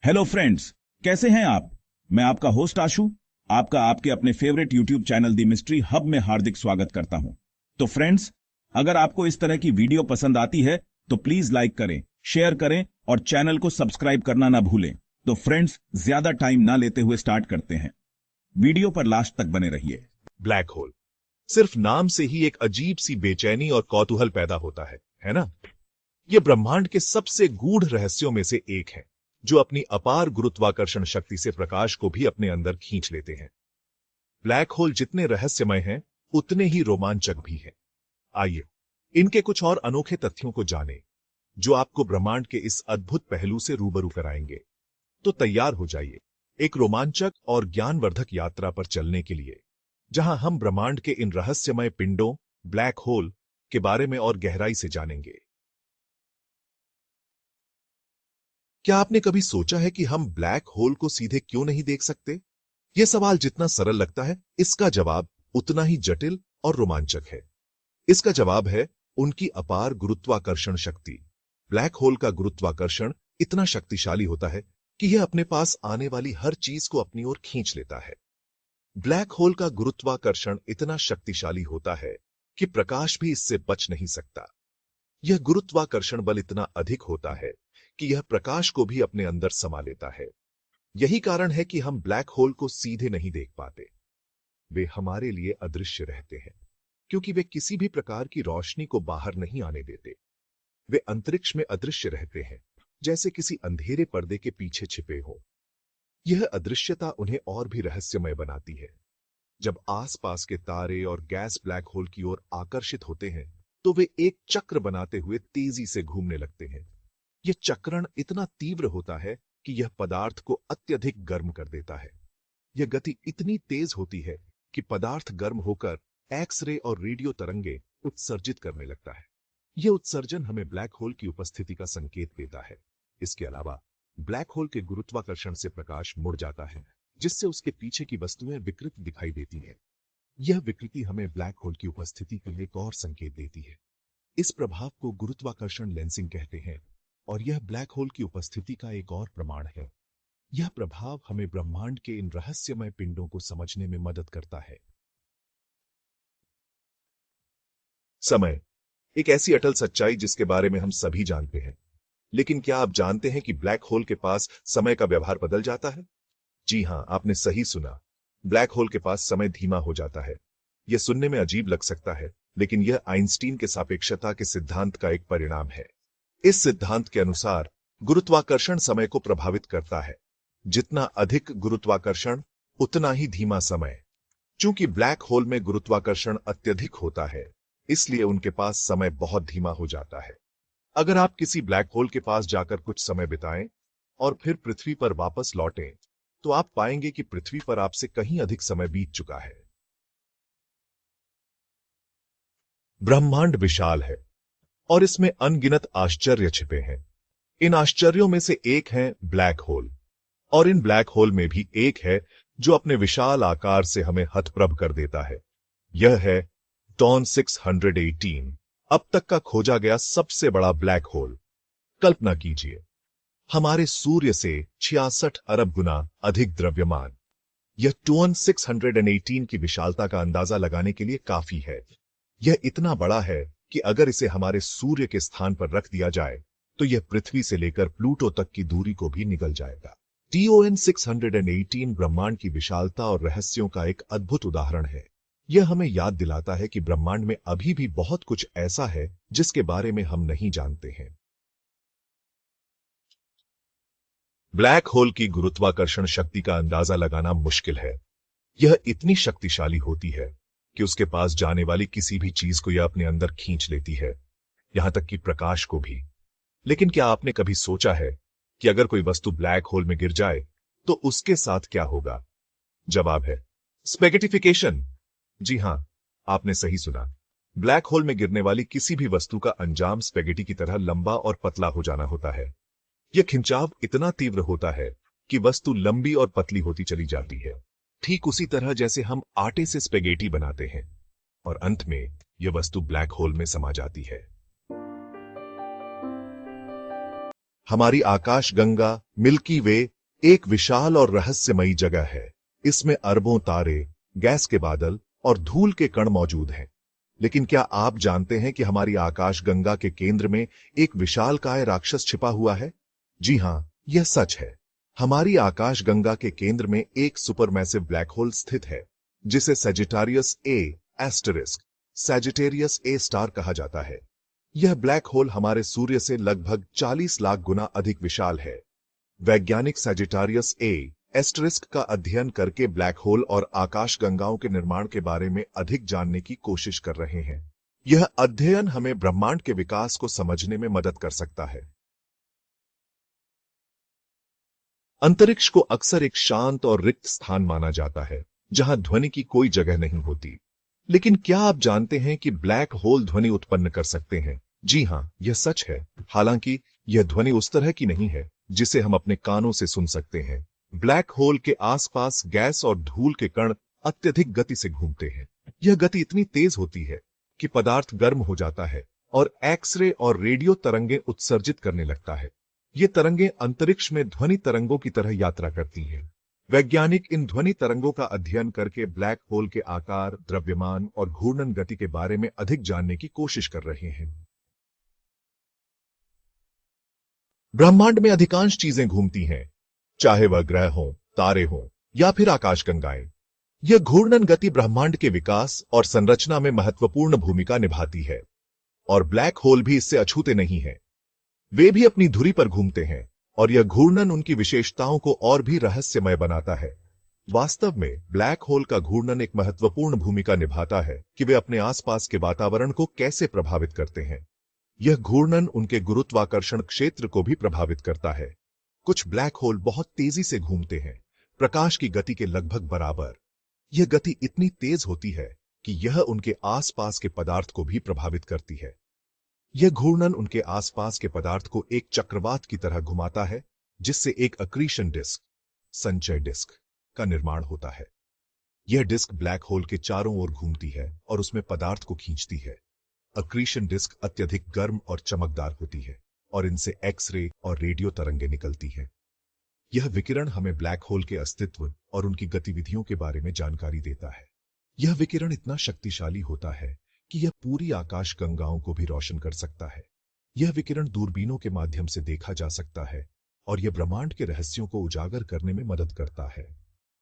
Hello friends, कैसे हैं आप। मैं आपका होस्ट आशु आपका आपके अपने फेवरेट यूट्यूब चैनल दी मिस्ट्री हब में हार्दिक स्वागत करता हूं। तो फ्रेंड्स, अगर आपको इस तरह की वीडियो पसंद आती है तो प्लीज लाइक करें, शेयर करें और चैनल को सब्सक्राइब करना ना भूलें। तो फ्रेंड्स, ज्यादा टाइम ना लेते हुए स्टार्ट करते हैं। वीडियो पर लास्ट तक बने रहिए। ब्लैक होल सिर्फ नाम से ही एक अजीब सी बेचैनी और कौतूहल पैदा होता है ना। यह ब्रह्मांड के सबसे गूढ़ रहस्यों में से एक है, जो अपनी अपार गुरुत्वाकर्षण शक्ति से प्रकाश को भी अपने अंदर खींच लेते हैं। ब्लैक होल जितने रहस्यमय हैं, उतने ही रोमांचक भी हैं। आइए इनके कुछ और अनोखे तथ्यों को जानें, जो आपको ब्रह्मांड के इस अद्भुत पहलू से रूबरू कराएंगे। तो तैयार हो जाइए एक रोमांचक और ज्ञानवर्धक यात्रा पर चलने के लिए, जहां हम ब्रह्मांड के इन रहस्यमय पिंडों, ब्लैक होल के बारे में और गहराई से जानेंगे। क्या आपने कभी सोचा है कि हम ब्लैक होल को सीधे क्यों नहीं देख सकते? यह सवाल जितना सरल लगता है, इसका जवाब उतना ही जटिल और रोमांचक है। इसका जवाब है उनकी अपार गुरुत्वाकर्षण शक्ति। ब्लैक होल का गुरुत्वाकर्षण इतना शक्तिशाली होता है कि यह अपने पास आने वाली हर चीज को अपनी ओर खींच लेता है। ब्लैक होल का गुरुत्वाकर्षण इतना शक्तिशाली होता है कि प्रकाश भी इससे बच नहीं सकता। यह गुरुत्वाकर्षण बल इतना अधिक होता है कि यह प्रकाश को भी अपने अंदर समा लेता है। यही कारण है कि हम ब्लैक होल को सीधे नहीं देख पाते। वे हमारे लिए अदृश्य रहते हैं, क्योंकि वे किसी भी प्रकार की रोशनी को बाहर नहीं आने देते। वे अंतरिक्ष में अदृश्य रहते हैं, जैसे किसी अंधेरे पर्दे के पीछे छिपे हो। यह अदृश्यता उन्हें और भी रहस्यमय बनाती है। जब आसपास के तारे और गैस ब्लैक होल की ओर आकर्षित होते हैं, तो वे एक चक्र बनाते हुए तेजी से घूमने लगते हैं। यह चक्रण इतना तीव्र होता है कि यह पदार्थ को अत्यधिक गर्म कर देता है। यह गति इतनी तेज होती है कि पदार्थ गर्म होकर एक्स-रे और रेडियो तरंगे उत्सर्जित करने लगता है। यह उत्सर्जन हमें ब्लैक होल की उपस्थिति का संकेत देता है। इसके अलावा ब्लैक होल के गुरुत्वाकर्षण से प्रकाश मुड़ जाता है, जिससे उसके पीछे की वस्तुएं विकृत दिखाई देती हैं। यह विकृति हमें ब्लैक होल की उपस्थिति के लिए एक और संकेत देती है। इस प्रभाव को गुरुत्वाकर्षण लेंसिंग कहते हैं, और यह ब्लैक होल की उपस्थिति का एक और प्रमाण है। यह प्रभाव हमें ब्रह्मांड के इन रहस्यमय पिंडों को समझने में मदद करता है। समय एक ऐसी अटल सच्चाई जिसके बारे में हम सभी जानते हैं। लेकिन क्या आप जानते हैं कि ब्लैक होल के पास समय का व्यवहार बदल जाता है? जी हां, आपने सही सुना। ब्लैक होल के पास समय धीमा हो जाता है। यह सुनने में अजीब लग सकता है, लेकिन यह आइंस्टीन के सापेक्षता के सिद्धांत का एक परिणाम है। इस सिद्धांत के अनुसार गुरुत्वाकर्षण समय को प्रभावित करता है। जितना अधिक गुरुत्वाकर्षण, उतना ही धीमा समय। चूंकि ब्लैक होल में गुरुत्वाकर्षण अत्यधिक होता है, इसलिए उनके पास समय बहुत धीमा हो जाता है। अगर आप किसी ब्लैक होल के पास जाकर कुछ समय बिताएं और फिर पृथ्वी पर वापस लौटें, तो आप पाएंगे कि पृथ्वी पर आपसे कहीं अधिक समय बीत चुका है। ब्रह्मांड विशाल है और इसमें अनगिनत आश्चर्य छिपे हैं। इन आश्चर्यों में से एक है ब्लैक होल, और इन ब्लैक होल में भी एक है जो अपने विशाल आकार से हमें हतप्रभ कर देता है। यह है डॉन 618, अब तक का खोजा गया सबसे बड़ा ब्लैक होल। कल्पना कीजिए, हमारे सूर्य से 66 अरब गुना अधिक द्रव्यमान। यह टोन 618 की विशालता का अंदाजा लगाने के लिए काफी है। यह इतना बड़ा है कि अगर इसे हमारे सूर्य के स्थान पर रख दिया जाए, तो यह पृथ्वी से लेकर प्लूटो तक की दूरी को भी निगल जाएगा। टोन 618 ब्रह्मांड की विशालता और रहस्यों का एक अद्भुत उदाहरण है। यह हमें याद दिलाता है कि ब्रह्मांड में अभी भी बहुत कुछ ऐसा है जिसके बारे में हम नहीं जानते हैं। ब्लैक होल की गुरुत्वाकर्षण शक्ति का अंदाजा लगाना मुश्किल है। यह इतनी शक्तिशाली होती है कि उसके पास जाने वाली किसी भी चीज को यह अपने अंदर खींच लेती है, यहां तक कि प्रकाश को भी। लेकिन क्या आपने कभी सोचा है कि अगर कोई वस्तु ब्लैक होल में गिर जाए तो उसके साथ क्या होगा? जवाब है स्पेगेटिफिकेशन। जी हां, आपने सही सुना। ब्लैक होल में गिरने वाली किसी भी वस्तु का अंजाम स्पेगेटी की तरह लंबा और पतला हो जाना होता है। यह खिंचाव इतना तीव्र होता है कि वस्तु लंबी और पतली होती चली जाती है, ठीक उसी तरह जैसे हम आटे से स्पेगेटी बनाते हैं, और अंत में यह वस्तु ब्लैक होल में समा जाती है। हमारी आकाशगंगा मिल्की वे एक विशाल और रहस्यमयी जगह है। इसमें अरबों तारे, गैस के बादल और धूल के कण मौजूद हैं। लेकिन क्या आप जानते हैं कि हमारी आकाशगंगा के केंद्र में एक विशालकाय राक्षस छिपा हुआ है? जी हां, यह सच है। हमारी आकाशगंगा के केंद्र में एक सुपरमैसिव ब्लैक होल स्थित है, जिसे सजिटारियस ए एस्टेरिस्क सैजिटेरियस ए स्टार कहा जाता है। यह ब्लैक होल हमारे सूर्य से लगभग 40 लाख गुना अधिक विशाल है। वैज्ञानिक सजिटारियस ए एस्टेरिस्क का अध्ययन करके ब्लैक होल और आकाशगंगाओं के निर्माण के बारे में अधिक जानने की कोशिश कर रहे हैं। यह अध्ययन हमें ब्रह्मांड के विकास को समझने में मदद कर सकता है। अंतरिक्ष को अक्सर एक शांत और रिक्त स्थान माना जाता है, जहां ध्वनि की कोई जगह नहीं होती। लेकिन क्या आप जानते हैं कि ब्लैक होल ध्वनि उत्पन्न कर सकते हैं? जी हां, यह सच है। हालांकि यह ध्वनि उस तरह की नहीं है जिसे हम अपने कानों से सुन सकते हैं। ब्लैक होल के आसपास गैस और धूल के कण अत्यधिक गति से घूमते हैं। यह गति इतनी तेज होती है कि पदार्थ गर्म हो जाता है और एक्सरे और रेडियो तरंगें उत्सर्जित करने लगता है। ये तरंगें अंतरिक्ष में ध्वनि तरंगों की तरह यात्रा करती हैं। वैज्ञानिक इन ध्वनि तरंगों का अध्ययन करके ब्लैक होल के आकार, द्रव्यमान और घूर्णन गति के बारे में अधिक जानने की कोशिश कर रहे हैं। ब्रह्मांड में अधिकांश चीजें घूमती हैं, चाहे वह ग्रह हों, तारे हों या फिर आकाशगंगाएं। यह घूर्णन गति ब्रह्मांड के विकास और संरचना में महत्वपूर्ण भूमिका निभाती है, और ब्लैक होल भी इससे अछूते नहीं है। वे भी अपनी धुरी पर घूमते हैं और यह घूर्णन उनकी विशेषताओं को और भी रहस्यमय बनाता है। वास्तव में ब्लैक होल का घूर्णन एक महत्वपूर्ण भूमिका निभाता है कि वे अपने आसपास के वातावरण को कैसे प्रभावित करते हैं। यह घूर्णन उनके गुरुत्वाकर्षण क्षेत्र को भी प्रभावित करता है। कुछ ब्लैक होल बहुत तेजी से घूमते हैं, प्रकाश की गति के लगभग बराबर। यह गति इतनी तेज होती है कि यह उनके आसपास के पदार्थ को भी प्रभावित करती है। यह घूर्णन उनके आसपास के पदार्थ को एक चक्रवात की तरह घुमाता है, जिससे एक अक्रीशन डिस्क, संचय डिस्क का निर्माण होता है। यह डिस्क ब्लैक होल के चारों ओर घूमती है और उसमें पदार्थ को खींचती है। अक्रीशन डिस्क अत्यधिक गर्म और चमकदार होती है और इनसे एक्स-रे और रेडियो तरंगें निकलती हैं। यह विकिरण हमें ब्लैक होल के अस्तित्व और उनकी गतिविधियों के बारे में जानकारी देता है। यह विकिरण इतना शक्तिशाली होता है कि यह पूरी आकाशगंगाओं को भी रोशन कर सकता है। यह विकिरण दूरबीनों के माध्यम से देखा जा सकता है और यह ब्रह्मांड के रहस्यों को उजागर करने में मदद करता है।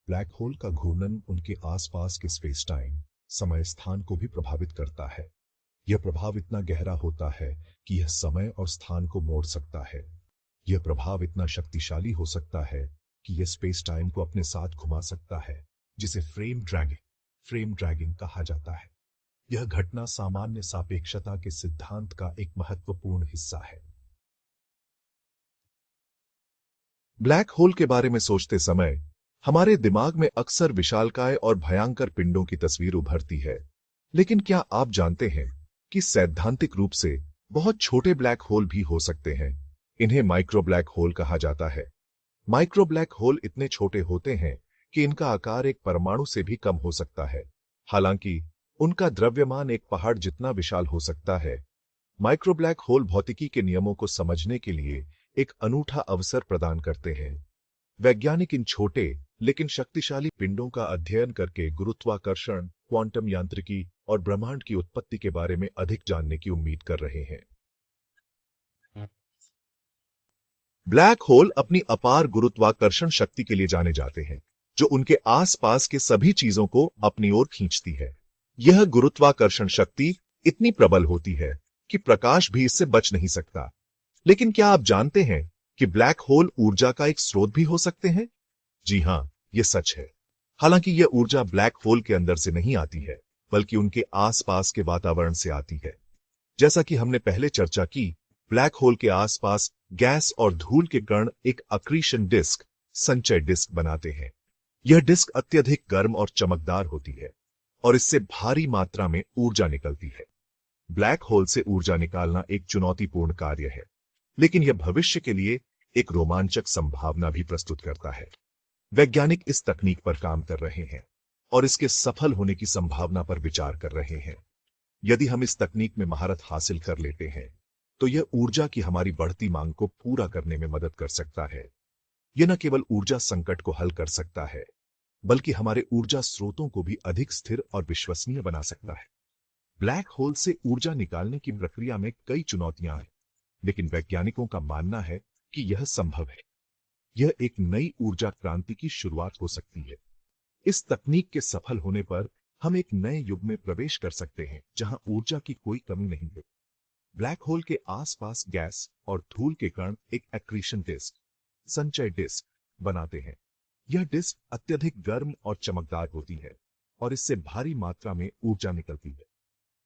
ब्लैक होल का घूर्णन उनके आसपास के स्पेस टाइम, समय स्थान को भी प्रभावित करता है। यह प्रभाव इतना गहरा होता है कि यह समय और स्थान को मोड़ सकता है। यह प्रभाव इतना शक्तिशाली हो सकता है कि यह स्पेस टाइम को अपने साथ घुमा सकता है, जिसे फ्रेम ड्रैगिंग कहा जाता है। यह घटना सामान्य सापेक्षता के सिद्धांत का एक महत्वपूर्ण हिस्सा है। ब्लैक होल के बारे में सोचते समय हमारे दिमाग में अक्सर विशालकाय और भयंकर पिंडों की तस्वीर उभरती है। लेकिन क्या आप जानते हैं कि सैद्धांतिक रूप से बहुत छोटे ब्लैक होल भी हो सकते हैं? इन्हें माइक्रो ब्लैक होल कहा जाता है। माइक्रो ब्लैक होल इतने छोटे होते हैं कि इनका आकार एक परमाणु से भी कम हो सकता है। हालांकि उनका द्रव्यमान एक पहाड़ जितना विशाल हो सकता है। माइक्रो ब्लैक होल भौतिकी के नियमों को समझने के लिए एक अनूठा अवसर प्रदान करते हैं। वैज्ञानिक इन छोटे लेकिन शक्तिशाली पिंडों का अध्ययन करके गुरुत्वाकर्षण, क्वांटम यांत्रिकी और ब्रह्मांड की उत्पत्ति के बारे में अधिक जानने की उम्मीद कर रहे हैं। ब्लैक होल अपनी अपार गुरुत्वाकर्षण शक्ति के लिए जाने जाते हैं, जो उनके आसपास के सभी चीजों को अपनी ओर खींचती है। यह गुरुत्वाकर्षण शक्ति इतनी प्रबल होती है कि प्रकाश भी इससे बच नहीं सकता। लेकिन क्या आप जानते हैं कि ब्लैक होल ऊर्जा का एक स्रोत भी हो सकते हैं? जी हां, यह सच है। हालांकि यह ऊर्जा ब्लैक होल के अंदर से नहीं आती है, बल्कि उनके आसपास के वातावरण से आती है। जैसा कि हमने पहले चर्चा की, ब्लैक होल के आसपास गैस और धूल के कण एक अक्रीशन डिस्क, संचय डिस्क बनाते हैं। यह डिस्क अत्यधिक गर्म और चमकदार होती है और इससे भारी मात्रा में ऊर्जा निकलती है। ब्लैक होल से ऊर्जा निकालना एक चुनौतीपूर्ण कार्य है, लेकिन यह भविष्य के लिए एक रोमांचक संभावना भी प्रस्तुत करता है। वैज्ञानिक इस तकनीक पर काम कर रहे हैं और इसके सफल होने की संभावना पर विचार कर रहे हैं। यदि हम इस तकनीक में महारत हासिल कर लेते हैं, तो यह ऊर्जा की हमारी बढ़ती मांग को पूरा करने में मदद कर सकता है। यह न केवल ऊर्जा संकट को हल कर सकता है, बल्कि हमारे ऊर्जा स्रोतों को भी अधिक स्थिर और विश्वसनीय बना सकता है। ब्लैक होल से ऊर्जा निकालने की प्रक्रिया में कई चुनौतियां हैं, लेकिन वैज्ञानिकों का मानना है कि यह संभव है। यह एक नई ऊर्जा क्रांति की शुरुआत हो सकती है। इस तकनीक के सफल होने पर हम एक नए युग में प्रवेश कर सकते हैं, जहां ऊर्जा की कोई कमी नहीं है। ब्लैक होल के आसपास गैस और धूल के कण एक एक्रीशन डिस्क, संचय डिस्क बनाते हैं। यह डिस्क अत्यधिक गर्म और चमकदार होती है और इससे भारी मात्रा में ऊर्जा निकलती है।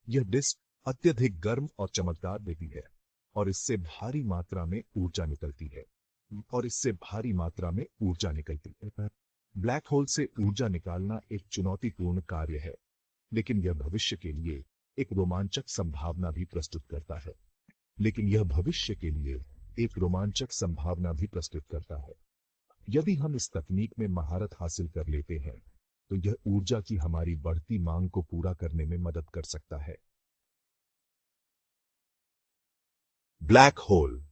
यह डिस्क अत्यधिक गर्म और चमकदार होती है और इससे भारी मात्रा में ऊर्जा निकलती है ब्लैक होल से ऊर्जा निकालना एक चुनौतीपूर्ण कार्य है, लेकिन यह भविष्य के लिए एक रोमांचक संभावना भी प्रस्तुत करता है। यदि हम इस तकनीक में महारत हासिल कर लेते हैं, तो यह ऊर्जा की हमारी बढ़ती मांग को पूरा करने में मदद कर सकता है। ब्लैक होल,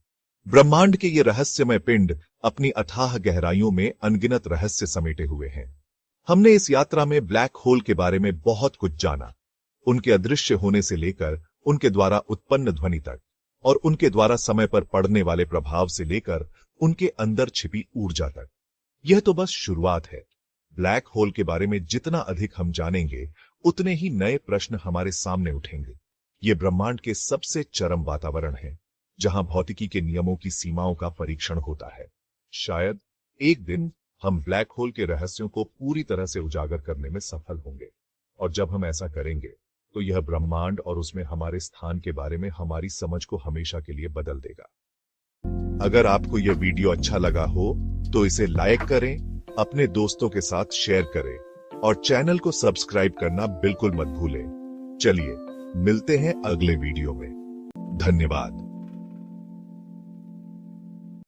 ब्रह्मांड के ये रहस्यमय पिंड अपनी अथाह गहराइयों में अनगिनत रहस्य समेटे हुए हैं। हमने इस यात्रा में ब्लैक होल के बारे में बहुत कुछ जाना, उनके अदृश्य होने से लेकर उनके द्वारा उत्पन्न ध्वनि तक, और उनके द्वारा समय पर पड़ने वाले प्रभाव से लेकर उनके अंदर छिपी ऊर्जा तक। यह तो बस शुरुआत है। ब्लैक होल के बारे में जितना अधिक हम जानेंगे, उतने ही नए प्रश्न हमारे सामने उठेंगे। ये ब्रह्मांड के सबसे चरम वातावरण है, जहां भौतिकी के नियमों की सीमाओं का परीक्षण होता है। शायद एक दिन हम ब्लैक होल के रहस्यों को पूरी तरह से उजागर करने में सफल होंगे, और जब हम ऐसा करेंगे, तो यह ब्रह्मांड और उसमें हमारे स्थान के बारे में हमारी समझ को हमेशा के लिए बदल देगा। अगर आपको यह वीडियो अच्छा लगा हो, तो इसे लाइक करें, अपने दोस्तों के साथ शेयर करें, और चैनल को सब्सक्राइब करना बिल्कुल मत भूलें। चलिए, मिलते हैं अगले वीडियो में। धन्यवाद।